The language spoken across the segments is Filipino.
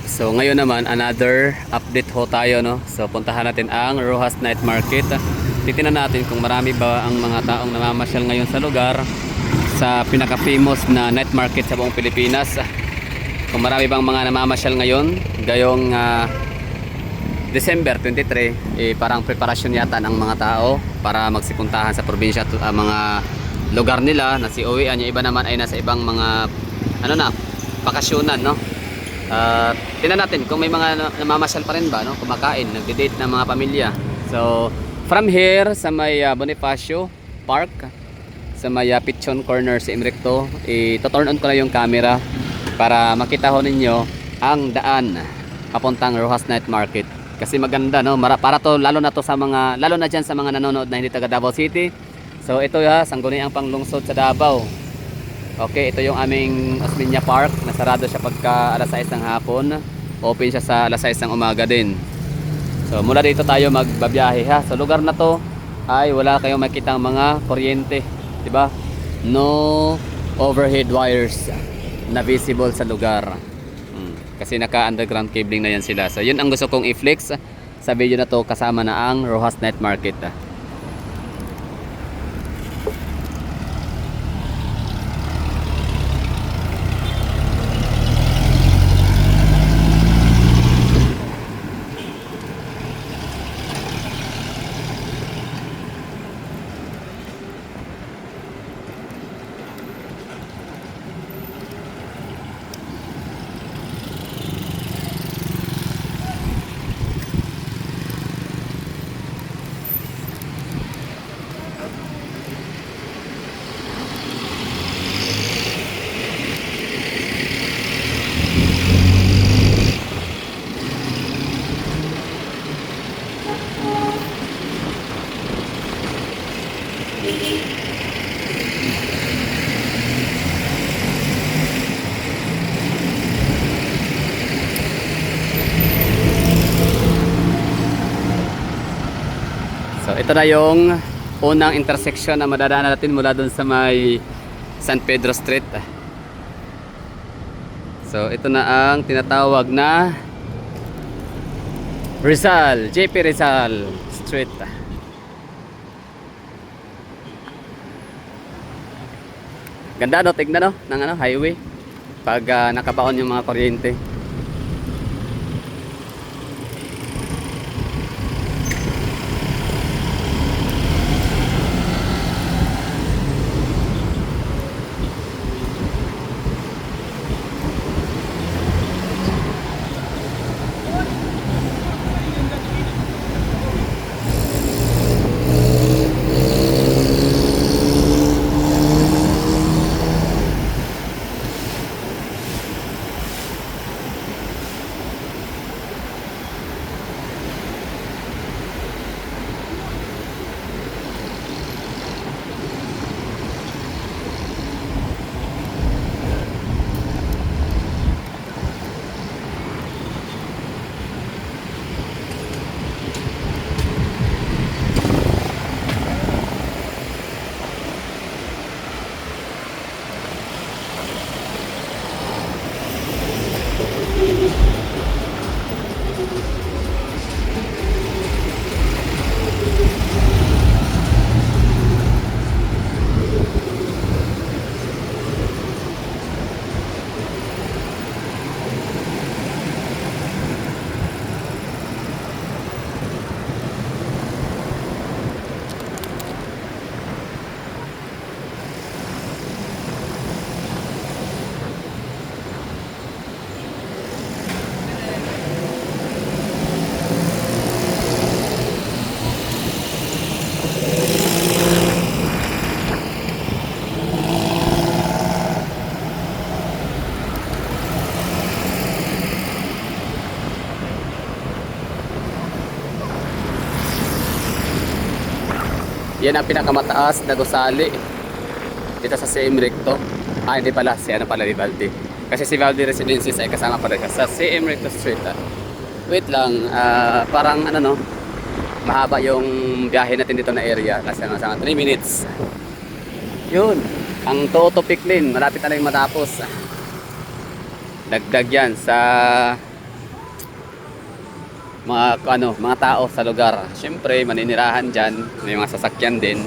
So ngayon naman another update ho tayo, no. So puntahan natin ang Rojas Night Market. Titingnan natin kung marami ba ang mga taong namamasyal ngayon sa lugar, sa pinaka-famous na night market sa buong Pilipinas. Kung marami bang mga namamasyal ngayon gayong December 23, parang preparasyon yata ng mga tao para magsipuntahan sa probinsya at mga lugar nila na si uwian. Yung iba naman ay nasa ibang mga bakasyonan, no. Tingnan natin kung may mga namamasyal pa rin ba, no, kumakain, nagde-date ng mga pamilya. So from here sa may Bonifacio Park, sa may Pichon Corner sa Imrecto, ito-turn on ko na yung camera para makita ho ninyo ang daan papuntang Rojas Night Market. Kasi maganda, no, para to lalo na diyan sa mga nanonood na hindi taga Davao City. So ito sangguniang panglungsod sa Davao. Okay, ito yung aming Osmeña Park. Nasarado siya pagka alas 6 ng hapon. Open siya sa alas 6 ng umaga din. So mula dito tayo magbabiyahe ha. Sa lugar na to ay wala kayong makitang mga kuryente, 'di ba? No overhead wires na visible sa lugar. Kasi naka-underground cabling na yan sila. So yun ang gusto kong i-flex sa video na to, kasama na ang Rojas Night Market. So ito na yung unang intersection na madadaanan natin mula dun sa may San Pedro Street. So ito na ang tinatawag na JP Rizal Street. Ganda, no, tignan, no, ng highway pag nakabaon yung mga kuryente. Yan ang pinakamataas na gusali dito sa CM Recto. Hindi pala, si Vivaldi. Kasi si Vivaldi Residences ay kasama pala siya sa CM Recto Street. Wait lang, parang mahaba yung biyahe natin dito na area. Kasi nasa 3 minutes. Yun, ang Toto Piklin, malapit na lang matapos. Dagdag yan sa mga tao sa lugar. Siyempre, maninirahan diyan, may mga sasakyan din.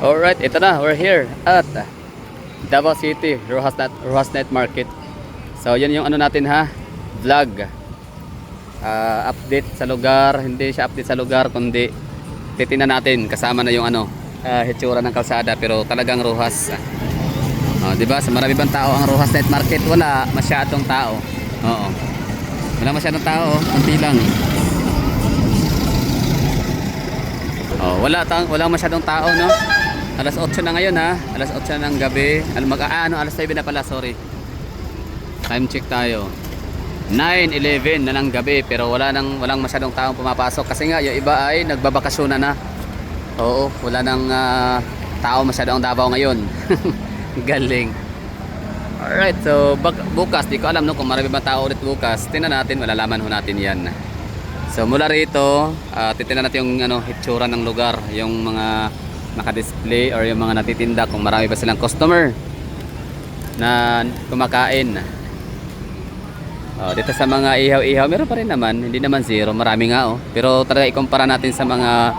Alright, ito na, we're here at Davao City, Rojas Night Market. So, yan yung ano natin ha, vlog. Update sa lugar, hindi siya update sa lugar, kundi titingnan natin kasama na yung ano, hitsura ng kalsada, pero talagang Rojas. Di ba? Sa marami bang tao ang Rojas Night Market? Wala masyadong tao. Oo. Wala masyadong tao, konti lang. Wala masyadong tao, no? Alas 8 na ngayon ha. Alas 8 na ng gabi. Alas 9 na pala, sorry. Time check tayo. 9:11 na ng gabi, pero walang masyadong taong pumapasok kasi nga yung iba ay nagbabakasyon na. Oo, wala nang tao masyadong Davao ngayon. Galing. Alright, so bukas, di ko alam no kung marami ba tao ulit bukas. Tingnan natin, malalaman ho natin yan. So mula rito, titingnan natin yung ano, hitsura ng lugar, yung mga naka-display or yung mga natitinda, kung marami ba silang customer na kumakain. Dito sa mga ihaw-ihaw, meron pa rin naman, hindi naman zero, marami nga pero talaga ikumpara natin sa mga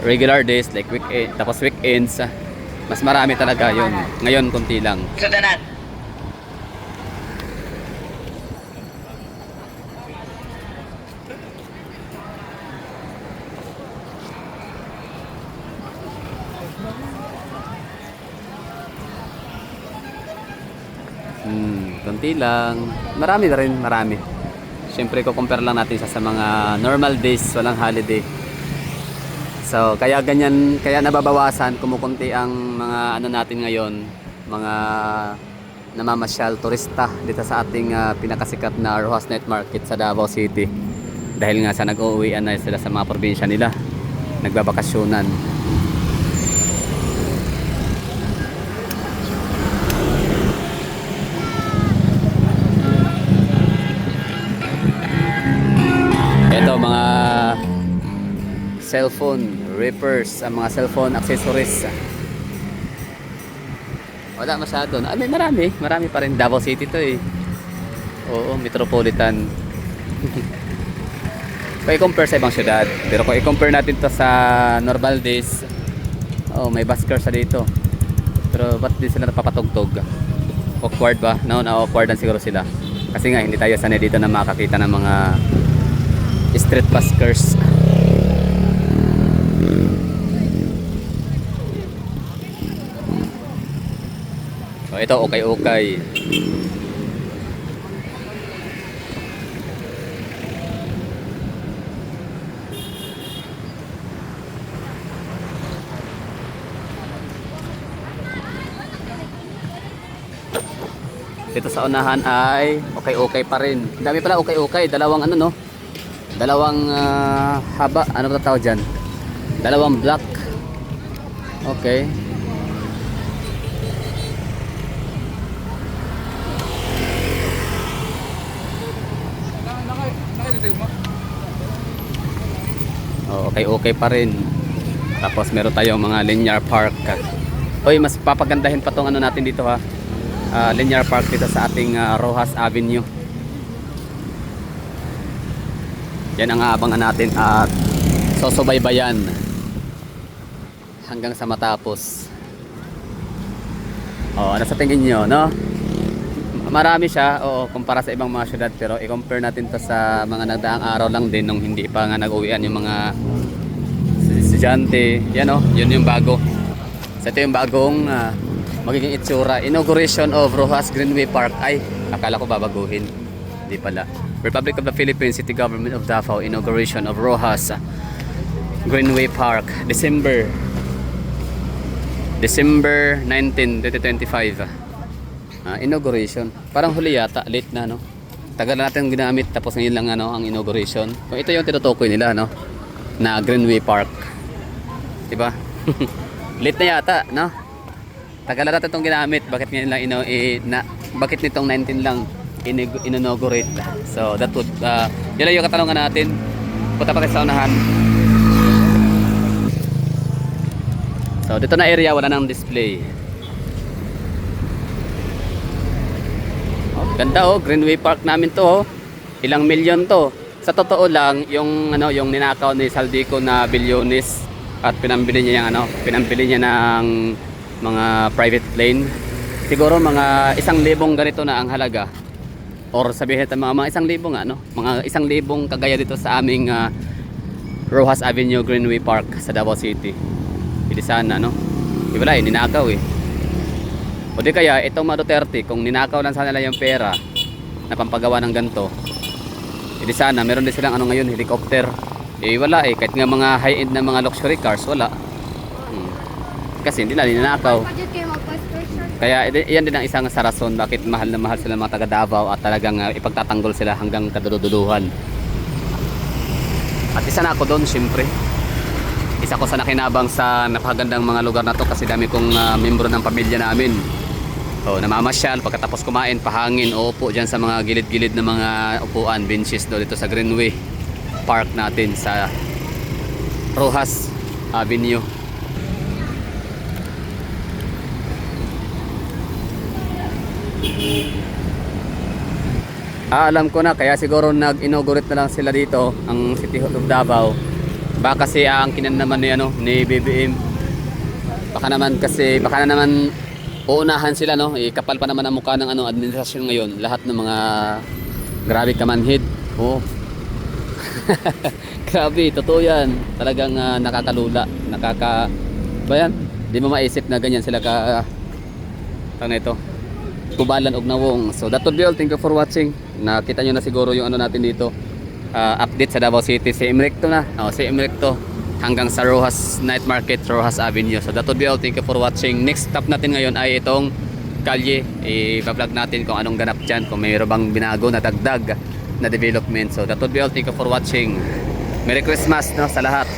regular days like weekend, tapos weekends, mas marami talaga yun. Ngayon konti lang. Konti lang. Marami na rin, marami. Siyempre, compare lang natin sa mga normal days, walang holiday. So, kaya ganyan, kaya nababawasan, kumukunti ang mga ano natin ngayon, mga namamasyal, turista dito sa ating pinakasikat na Rojas Night Market sa Davao City. Dahil nga sa nag-uuwian na sila sa mga probinsya nila, nagbabakasyonan. Ito mga cellphone rippers, ang mga cellphone accessories. Wala masyado. Marami pa rin. Davao City to eh. Oo, metropolitan. Kung i-compare sa ibang syudad, pero kung i-compare natin to sa normal days, may buskers sa dito. Pero ba't di sila napapatugtog? Awkward ba? Na-awkwardan siguro sila. Kasi nga hindi tayo sanay dito na makakita ng mga street buskers. Ito okay. Dito sa unahan ay okay pa rin. Dami pala okay. Dalawang ano no? Dalawang haba, ano ba tawag dyan? Dalawang block. Okay. Okay pa rin. Tapos meron tayong mga linear park. Mas papagandahin pa tong ano natin dito ha. Linear park dito sa ating Rojas Avenue. Yan ang aabangan natin at susubaybayan hanggang sa matapos. Ano sa tingin nyo, no? Marami siya, kumpara sa ibang mga syudad, pero i-compare natin to sa mga nagdaang araw lang din nung hindi pa nga nag-uwian yung mga estudyante. Yan yun yung bago. So ito yung bagong magiging itsura. Inauguration of Rojas Greenway Park. Ay, akala ko babaguhin. Hindi pala. Republic of the Philippines, City Government of Davao, inauguration of Rojas Greenway Park, December 19, 2025. Inauguration. Parang huli yata, late na no. Tagal na natin ginamit tapos ngayon lang ang inauguration. Kung ito yung tinutukoy nila na Greenway Park. 'Di ba? Late na yata, no? Tagal na natin itong ginamit. Bakit ngayon lang bakit nitong 19 lang inaugurate? So that would yun lang yung katanungan natin. Punta pa tayo sa unahan. So dito na area wala nang display. Ganda oh, Greenway Park namin to oh. Ilang milyon to. Sa totoo lang, yung ano, yung ninakaw ni Saldico na bilyones at pinambili niya ng mga private plane. Siguro mga 1,000 ganito na ang halaga. Or sabihin natin mga 1,000 nga no. Mga 1,000 kagaya dito sa aming Rojas Avenue Greenway Park sa Davao City. Hindi sana no. Di wala ninakaw eh. O di kaya itong mga Duterte, kung ninakaw lang sana nila yung pera na pampagawa ng ganito, hindi sana meron din silang ano ngayon, helicopter. Eh wala eh, kahit nga mga high-end na mga luxury cars, wala. Kasi hindi na ninakaw. Kaya yan din ang isang sa rason bakit mahal na mahal sila mga taga Davao at talagang ipagtatanggol sila hanggang kaduduluhan. At isa na ako doon, syempre. Isa ko sa nakinabang sa napakagandang mga lugar na to kasi dami kong membro ng pamilya namin. So namamasyal, pagkatapos kumain, pahangin, uupo dyan sa mga gilid-gilid na mga upuan, benches do dito sa Greenway Park natin sa Rojas Avenue. Alam ko na, kaya siguro nag-inaugurate na lang sila dito, ang City Hall of Davao. Baka kasi aangkinan naman ni BBM. Baka na naman uunahan sila no. Kapal pa naman ang mukha ng administrasyon ngayon. Lahat ng mga grabe kamanhid. Oh. Grabe, totoo 'yan. Talagang nakakalula, bayan. Di mo maisip na ganyan sila ka ito. Kubalan og nawong. So that would be all. Thank you for watching. Nakita nyo na siguro yung natin dito. Update sa Davao City. Si Emrecto na. Si Emrecto hanggang sa Rojas Night Market, Rojas Avenue. So that would be all. Thank you for watching. Next stop natin ngayon ay itong kalye. I-vlog natin kung anong ganap dyan. Kung mayroon bang binago na dagdag na development. So that would be all. Thank you for watching. Merry Christmas no, sa lahat.